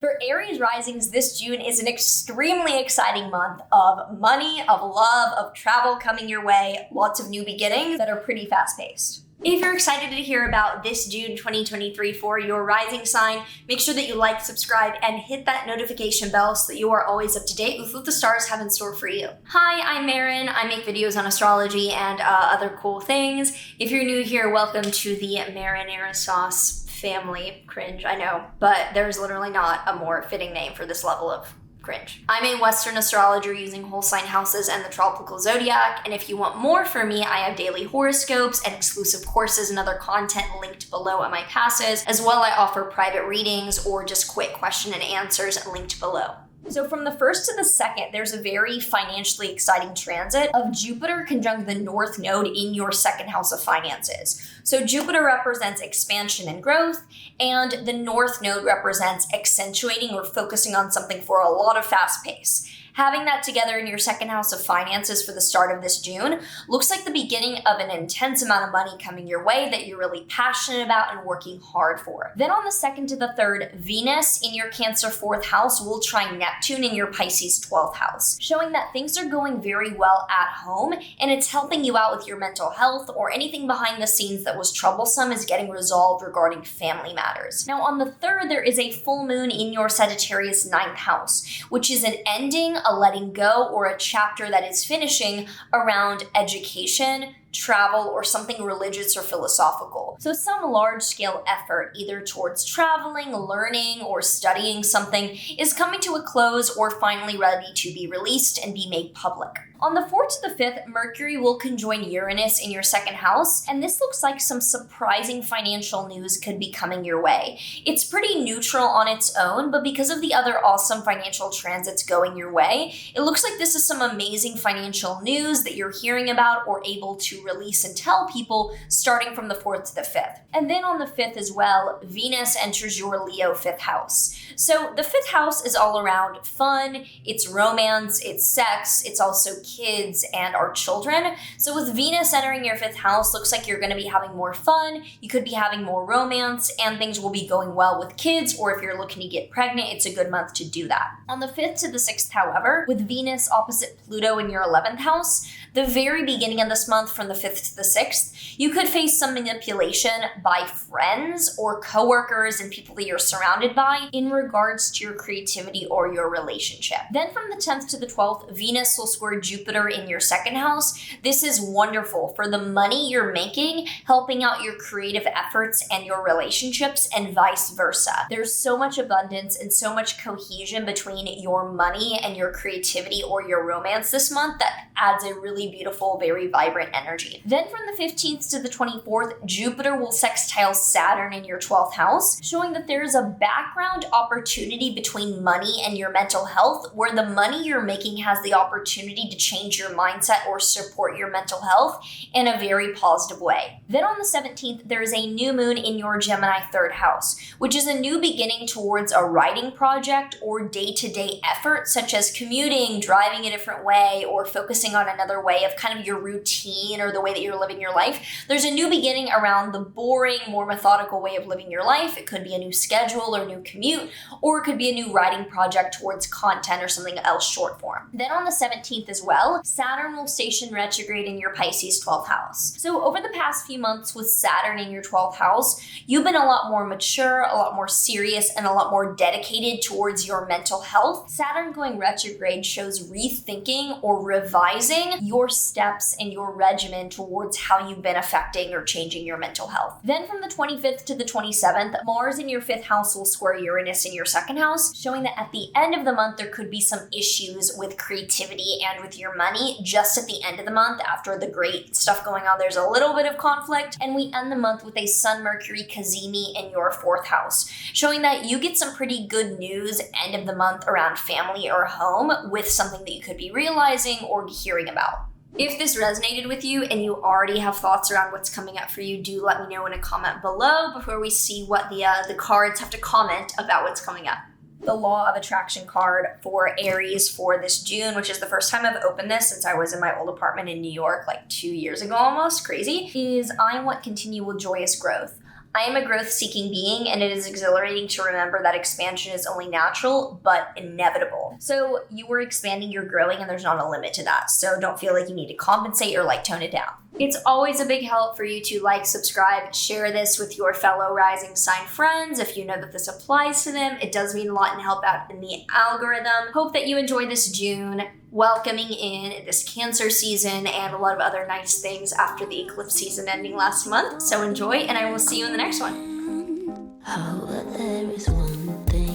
For Aries Risings, this June is an extremely exciting month of money, of love, of travel coming your way, lots of new beginnings that are pretty fast-paced. If you're excited to hear about this June 2023 for your rising sign, make sure that you like, subscribe, and hit that notification bell so that you are always up to date with what the stars have in store for you. Hi, I'm Maren. I make videos on astrology and other cool things. If you're new here, welcome to the marinara sauce family. Cringe, I know, but there's literally not a more fitting name for this level of cringe. I'm a Western astrologer using whole sign houses and the tropical zodiac, and if you want more from me, I have daily horoscopes and exclusive courses and other content linked below at my passes. As well, I offer private readings or just quick question and answers linked below. So from the 1st to the 2nd, there's a very financially exciting transit of Jupiter conjunct the North Node in your 2nd house of finances. So Jupiter represents expansion and growth, and the North Node represents accentuating or focusing on something for a lot of fast pace. Having that together in your 2nd house of finances for the start of this June looks like the beginning of an intense amount of money coming your way that you're really passionate about and working hard for. Then on the 2nd to the 3rd, Venus in your Cancer 4th house will trine Neptune in your Pisces 12th house, showing that things are going very well at home and it's helping you out with your mental health, or anything behind the scenes that was troublesome is getting resolved regarding family matters. Now on the 3rd, there is a full moon in your Sagittarius 9th house, which is an ending, a letting go, or a chapter that is finishing around education, travel, or something religious or philosophical. So some large-scale effort, either towards traveling, learning, or studying something, is coming to a close or finally ready to be released and be made public. On the 4th to the 5th, Mercury will conjoin Uranus in your 2nd house, and this looks like some surprising financial news could be coming your way. It's pretty neutral on its own, but because of the other awesome financial transits going your way, it looks like this is some amazing financial news that you're hearing about or able to release and tell people starting from the 4th to the 5th. And then on the 5th as well, Venus enters your Leo 5th house. So the 5th house is all around fun, it's romance, it's sex, it's also kids and our children. So with Venus entering your 5th house, looks like you're going to be having more fun, you could be having more romance, and things will be going well with kids, or if you're looking to get pregnant, it's a good month to do that. On the 5th to the 6th, however, with Venus opposite Pluto in your 11th house, the very beginning of this month from the 5th to the 6th, you could face some manipulation by friends or coworkers and people that you're surrounded by in regards to your creativity or your relationship. Then from the 10th to the 12th, Venus will square Jupiter in your 2nd house. This is wonderful for the money you're making, helping out your creative efforts and your relationships, and vice versa. There's so much abundance and so much cohesion between your money and your creativity or your romance this month that adds a really beautiful, very vibrant energy. Then from the 15th to the 24th, Jupiter will sextile Saturn in your 12th house, showing that there is a background opportunity between money and your mental health, where the money you're making has the opportunity to change your mindset or support your mental health in a very positive way. Then on the 17th, there is a new moon in your Gemini 3rd house, which is a new beginning towards a writing project or day-to-day effort, such as commuting, driving a different way, or focusing on another way of kind of your routine or the way that you're living your life. There's a new beginning around the boring, more methodical way of living your life. It could be a new schedule or new commute, or it could be a new writing project towards content or something else short form. Then on the 17th as well, Saturn will station retrograde in your Pisces 12th house. So over the past few months with Saturn in your 12th house, you've been a lot more mature, a lot more serious, and a lot more dedicated towards your mental health. Saturn going retrograde shows rethinking or revising your steps and your regimen towards how you've been affecting or changing your mental health. Then from the 25th to the 27th, Mars in your 5th house will square Uranus in your 2nd house, showing that at the end of the month, there could be some issues with creativity and with your money just at the end of the month. After the great stuff going on, there's a little bit of conflict, and we end the month with a Sun-Mercury Cazimi in your 4th house, showing that you get some pretty good news end of the month around family or home with something that you could be realizing or hearing about. If this resonated with you and you already have thoughts around what's coming up for you, do let me know in a comment below before we see what the cards have to comment about what's coming up. The Law of Attraction card for Aries for this June, which is the first time I've opened this since I was in my old apartment in New York like 2 years ago almost, crazy, is I want continual joyous growth. I am a growth-seeking being, and it is exhilarating to remember that expansion is only natural, but inevitable. So you are expanding, you're growing, and there's not a limit to that. So don't feel like you need to compensate or like tone it down. It's always a big help for you to like, subscribe, share this with your fellow rising sign friends if you know that this applies to them. It does mean a lot and help out in the algorithm. Hope that you enjoy this June, welcoming in this Cancer season and a lot of other nice things after the eclipse season ending last month. So enjoy, and I will see you in the next one. Oh, but there is one thing